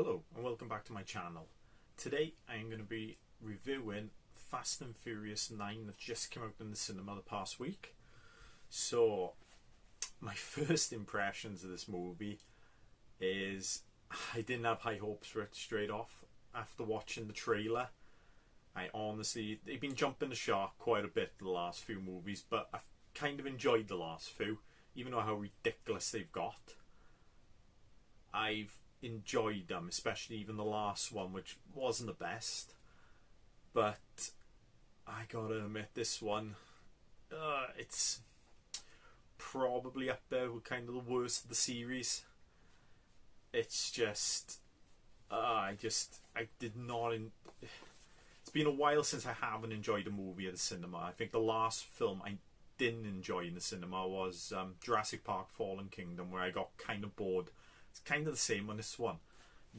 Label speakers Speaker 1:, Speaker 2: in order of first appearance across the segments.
Speaker 1: Hello and welcome back to my channel. Today I am going to be reviewing Fast and Furious 9 that just came out in the cinema the past week. So my first impressions of this movie is I didn't have high hopes for it straight off. After watching the trailer, they've been jumping the shark quite a bit the last few movies, but I've kind of enjoyed the last few, even though how ridiculous they've got. I've enjoyed them, especially even the last one, which wasn't the best, but I gotta admit this one, it's probably up there with kind of the worst of the series. It's just I did not it's been a while since I haven't enjoyed a movie at the cinema. I think the last film I didn't enjoy in the cinema was Jurassic Park Fallen Kingdom, where I got kind of bored. It's kind of the same on this one.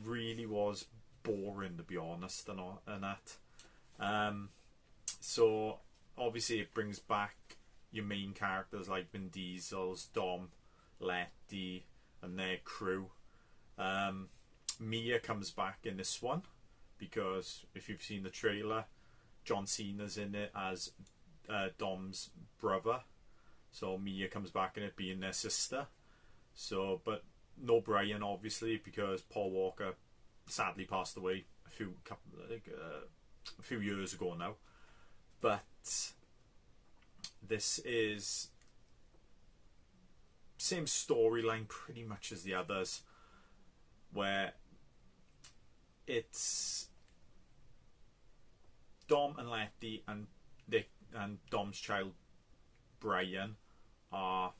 Speaker 1: Really was boring, to be honest, and that. So obviously it brings back your main characters like Vin Diesel's Dom, Letty, and their crew. Mia comes back in this one because if you've seen the trailer, John Cena's in it as Dom's brother. So Mia comes back in it being their sister. So, but no Brian, obviously, because Paul Walker sadly passed away a few years ago now. But this is same storyline pretty much as the others, where it's Dom and Letty and Dom's child Brian are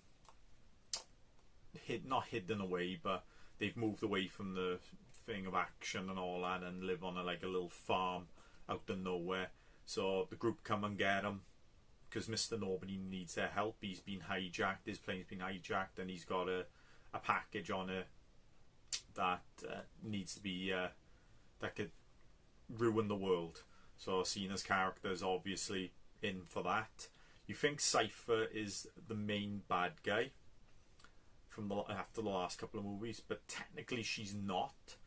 Speaker 1: not hidden away, but they've moved away from the thing of action and all that and live on a little farm out of nowhere. So the group come and get him because Mr. Nobody needs their help. He's been hijacked, his plane's been hijacked, and he's got a package on it that needs to be that could ruin the world. So Cena's character is obviously in for that. You think Cypher is the main bad guy from after the last couple of movies, but technically she's not.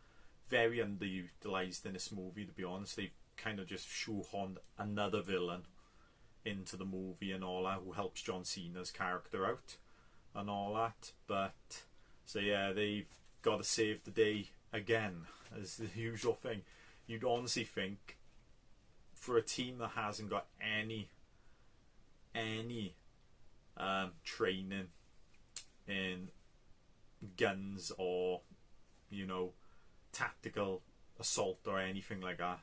Speaker 1: Very underutilized in this movie, to be honest. They kind of just shoehorned another villain into the movie and all that, who helps John Cena's character out and all that. But so yeah, they've got to save the day again, as the usual thing. You'd honestly think for a team that hasn't got any training in guns or tactical assault or anything like that,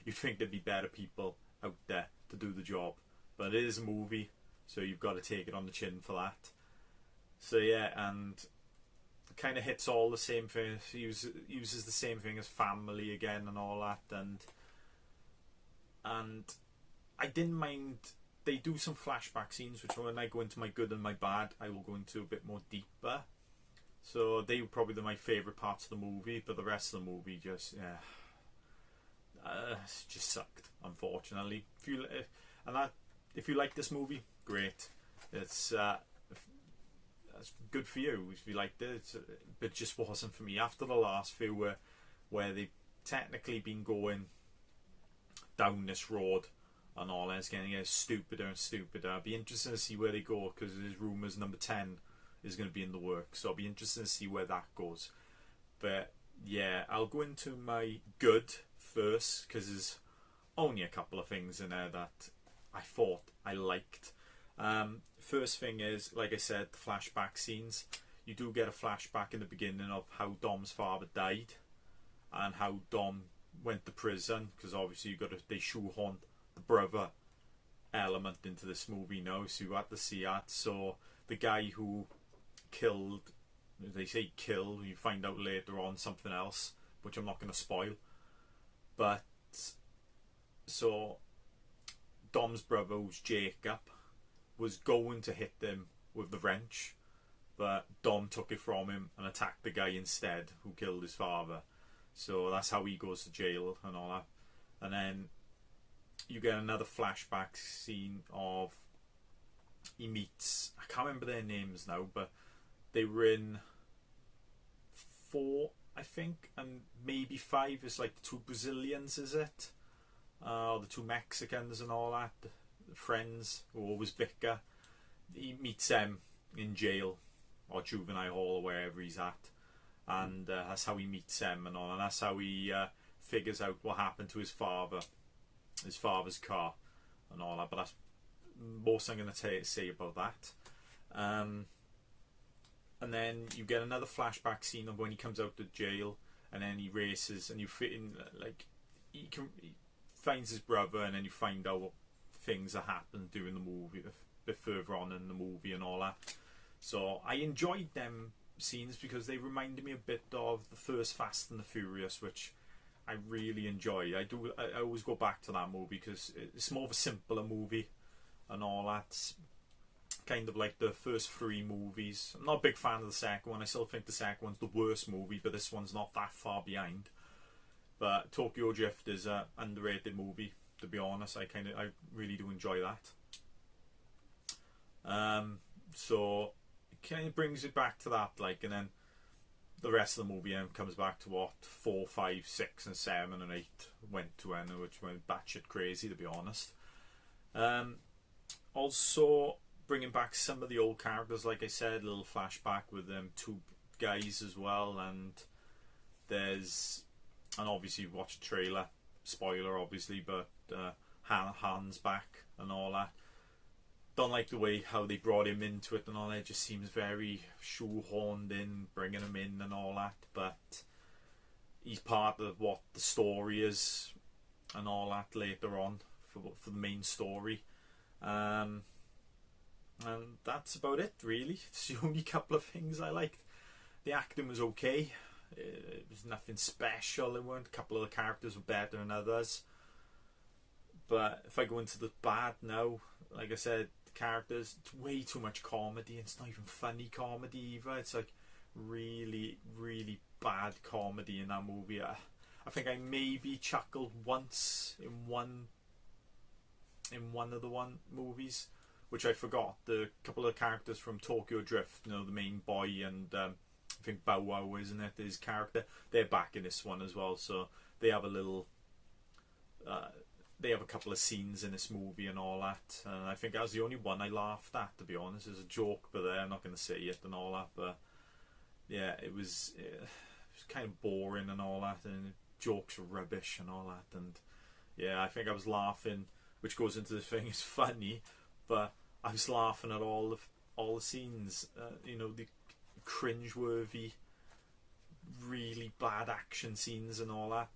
Speaker 1: you'd think there'd be better people out there to do the job, but it is a movie, so you've got to take it on the chin for that. So yeah, and it kind of hits all the same thing, uses the same thing as family again and all that, and I didn't mind. They do some flashback scenes, which when I go into my good and my bad, I will go into a bit more deeper. So they were probably my favourite parts of the movie, but the rest of the movie just sucked, unfortunately. If you like this movie, great. It's good for you if you liked it, but it just wasn't for me. After the last few, where they've technically been going down this road and all that, it's getting stupider and stupider. I'll be interested to see where they go, because there's rumours number 10 is going to be in the works, so I'll be interested to see where that goes. But yeah, I'll go into my good first, because there's only a couple of things in there that I thought I liked. First thing is, like I said, the flashback scenes. You do get a flashback in the beginning of how Dom's father died and how Dom went to prison, because obviously they shoehorned the brother element into this movie now, so you had to see that. So the guy who killed, they say kill, you find out later on something else, which I'm not going to spoil, but so Dom's brother, who's Jacob, was going to hit them with the wrench, but Dom took it from him and attacked the guy instead who killed his father. So that's how he goes to jail and all that. And then you get another flashback scene of he meets, I can't remember their names now, but they were in I think, and maybe 5 is like the 2 Brazilians, is it? The 2 Mexicans and all that, the friends who always bicker. He meets them in jail or juvenile hall or wherever he's at, and that's how he meets them and all, and that's how he figures out what happened to his father's car and all that. But that's most I'm going to say about that. And then you get another flashback scene of when he comes out of jail, and then he races, and you fit in like he finds his brother, and then you find out what things that happened during the movie, a bit further on in the movie and all that. So I enjoyed them scenes because they reminded me a bit of the first Fast and the Furious, which I really enjoy. I always go back to that movie because it's more of a simpler movie and all that. Kind of like the first 3 movies. I'm not a big fan of the second one. I still think the second one's the worst movie, but this one's not that far behind. But Tokyo Drift is an underrated movie, to be honest. I really do enjoy that. So it kind of brings it back to that, like, and then the rest of the movie comes back to what 4, 5, 6, and 7, and 8 went to, which went batshit crazy, to be honest. Also, bringing back some of the old characters, like I said, a little flashback with them 2 guys as well, and obviously you watch the trailer, spoiler obviously, but Han's back and all that. Don't like the way how they brought him into it and all that. It just seems very shoehorned in, bringing him in and all that, but he's part of what the story is and all that later on for the main story. And that's about it, really. It's the only couple of things I liked. The acting was okay. It was nothing special. There weren't. A couple of the characters were better than others. But if I go into the bad now, like I said, the characters, it's way too much comedy. It's not even funny comedy either. It's like really, really bad comedy in that movie. I think I maybe chuckled once in one of the movies, which I forgot. The couple of characters from Tokyo Drift, the main boy and I think Bow Wow, isn't it, his character? They're back in this one as well, so they have a little. They have a couple of scenes in this movie and all that. And I think that was the only one I laughed at, to be honest. There's a joke, but I'm not going to say it and all that. But yeah, it was kind of boring and all that, and jokes were rubbish and all that. And yeah, I think I was laughing, which goes into the thing. It's funny, but I was laughing at all the scenes, the cringe-worthy, really bad action scenes and all that.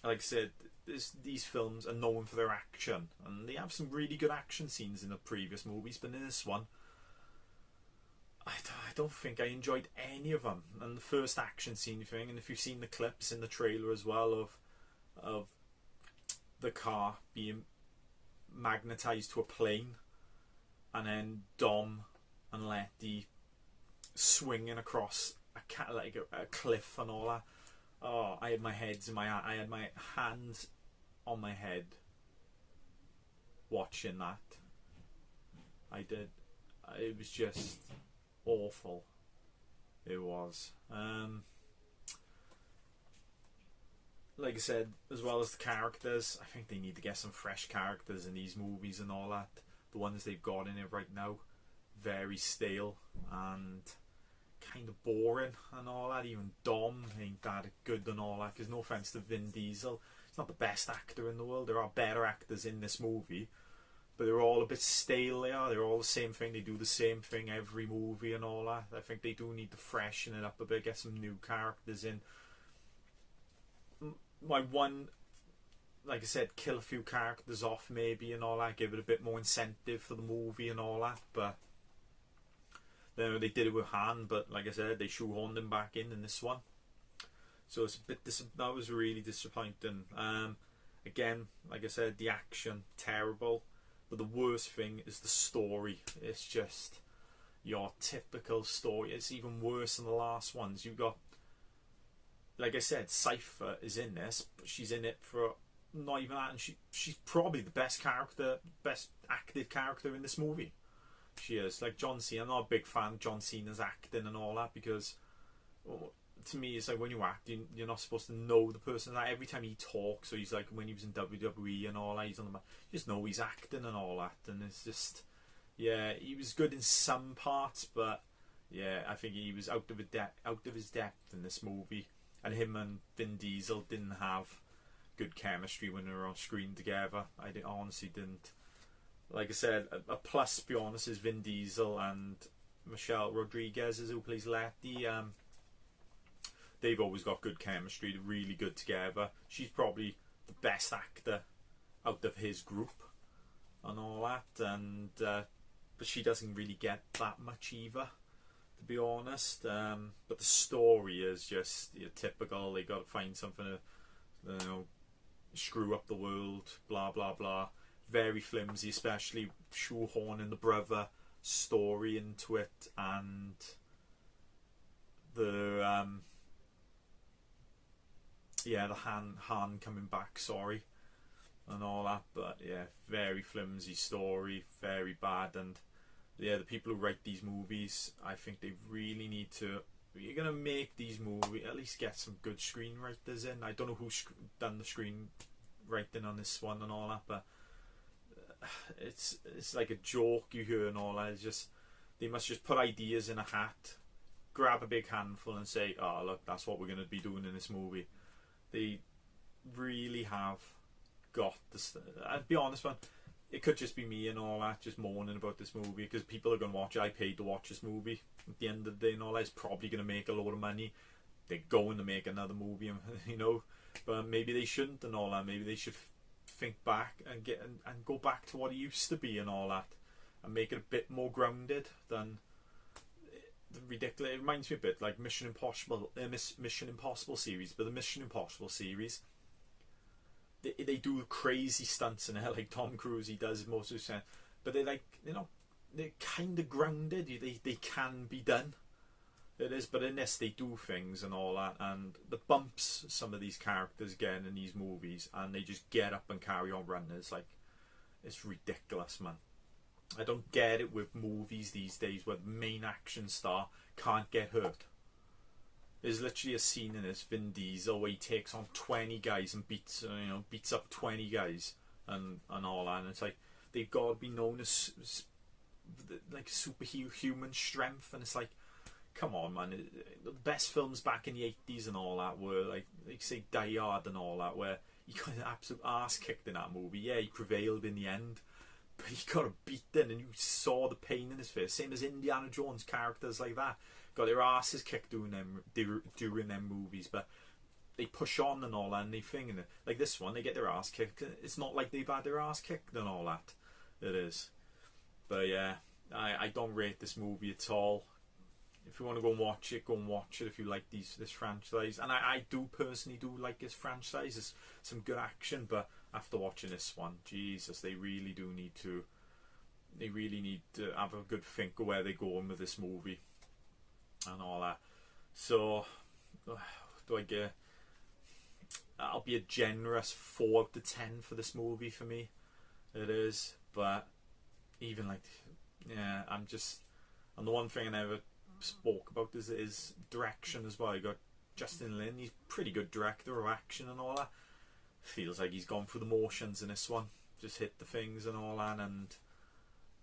Speaker 1: Like I said, these films are known for their action, and they have some really good action scenes in the previous movies, but in this one, I don't think I enjoyed any of them. And the first action scene thing, and if you've seen the clips in the trailer as well of the car being magnetized to a plane, and then Dom and Letty swinging across a cliff and all that. Oh, I had my hands on my head watching that. I did. It was just awful. It was. Like I said, as well as the characters, I think they need to get some fresh characters in these movies and all that. The ones they've got in it right now, very stale and kind of boring and all that. Even Dom ain't that good and all that. Because no offense to Vin Diesel, he's not the best actor in the world. There are better actors in this movie, but they're all a bit stale. They're all the same thing. They do the same thing every movie and all that. I think they do need to freshen it up a bit, get some new characters in. My one, like I said, kill a few characters off maybe and all that, give it a bit more incentive for the movie and all that. But they did it with Han, but like I said, they shoehorned him back in this one. So it's a bit that was really disappointing. Again, like I said, the action terrible, but the worst thing is the story. It's just your typical story. It's even worse than the last ones. You've got, like I said, Cypher is in this, but she's in it for not even that, and she's probably the best active character in this movie. She is. Like John Cena, I'm not a big fan of John Cena's acting and all that, because to me, it's like when you act, you're not supposed to know the person. Like every time he talks, so he's like when he was in WWE and all that, he's on the you just know he's acting and all that, and it's just, yeah, he was good in some parts, but yeah, I think he was out of his depth in this movie, and him and Vin Diesel didn't have good chemistry when they were on screen together. I honestly didn't. Like I said, a plus, to be honest, is Vin Diesel and Michelle Rodriguez, who plays Letty. They've always got good chemistry. They're really good together. She's probably the best actor out of his group and all that. And but she doesn't really get that much either, to be honest. But the story is just typical. They got to find something to, screw up the world. Blah blah blah. Very flimsy, especially shoehorning the brother story into it, and the the Han coming back, sorry, and all that. But yeah, very flimsy story, very bad. And yeah, the people who write these movies, I think they really need to. You're gonna make these movies, at least get some good screenwriters in. I don't know who's done the screenwriting on this one and all that, but it's like a joke you hear and all that. It's just, they must just put ideas in a hat, grab a big handful and say, oh look, that's what we're going to be doing in this movie. They really have got this. I'll be honest, man, it could just be me and all that, just moaning about this movie, because people are going to watch it. I paid to watch this movie. At the end of the day and all that, it's probably going to make a load of money. They're going to make another movie, but maybe they shouldn't and all that. Maybe they should think back and go back to what it used to be and all that, and make it a bit more grounded than the ridiculous. It reminds me a bit like Mission Impossible series, but the Mission Impossible series, they do crazy stunts in it, like Tom Cruise, he does most of the time, but they're like, they're kind of grounded. They can be done. It is, but in this they do things and all that, and the bumps some of these characters get in these movies, and they just get up and carry on running. It's ridiculous, man. I don't get it with movies these days where the main action star can't get hurt. There's literally a scene in this Vin Diesel where he takes on 20 guys and beats up 20 guys and all that, and it's like they've got to be known as like superhuman strength, and it's like, come on, man. The best films back in the 80s and all that were like say Die Hard and all that, where he got an absolute ass kicked in that movie. Yeah, he prevailed in the end, but he got a beaten, and you saw the pain in his face. Same as Indiana Jones, characters like that got their asses kicked during them movies, but they push on and all that, and they thing, and like this one, they get their ass kicked. It's not like they've had their ass kicked and all that. It is, but yeah, I don't rate this movie at all. If you want to go and watch it, go and watch it if you like this franchise. And I do personally like this franchise. There's some good action, but after watching this one, Jesus, they really need to have a good think of where they're going with this movie and all that. So, do I get? I'll be a generous 4 out of 10 for this movie for me. It is, but even like, yeah, and the one thing I never spoke about is direction as well. You got Justin Lin, he's pretty good director of action and all that. Feels like he's gone through the motions in this one, just hit the things and all that, and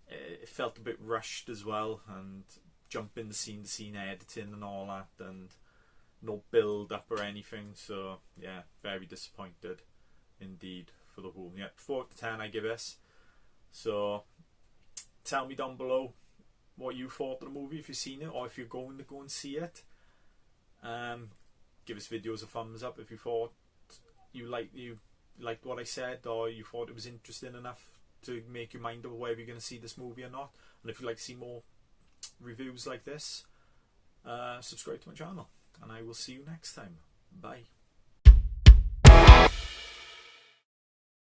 Speaker 1: it felt a bit rushed as well, and jumping the scene to scene editing and all that, and no build up or anything. So yeah, very disappointed indeed for the whole. Yeah, 4 out of 10 I give this. So tell me down below what you thought of the movie, if you've seen it, or if you're going to go and see it. Give us videos a thumbs up if you thought you liked what I said, or you thought it was interesting enough to make your mind up whether you're going to see this movie or not. And if you'd like to see more reviews like this, subscribe to my channel, and I will see you next time. Bye.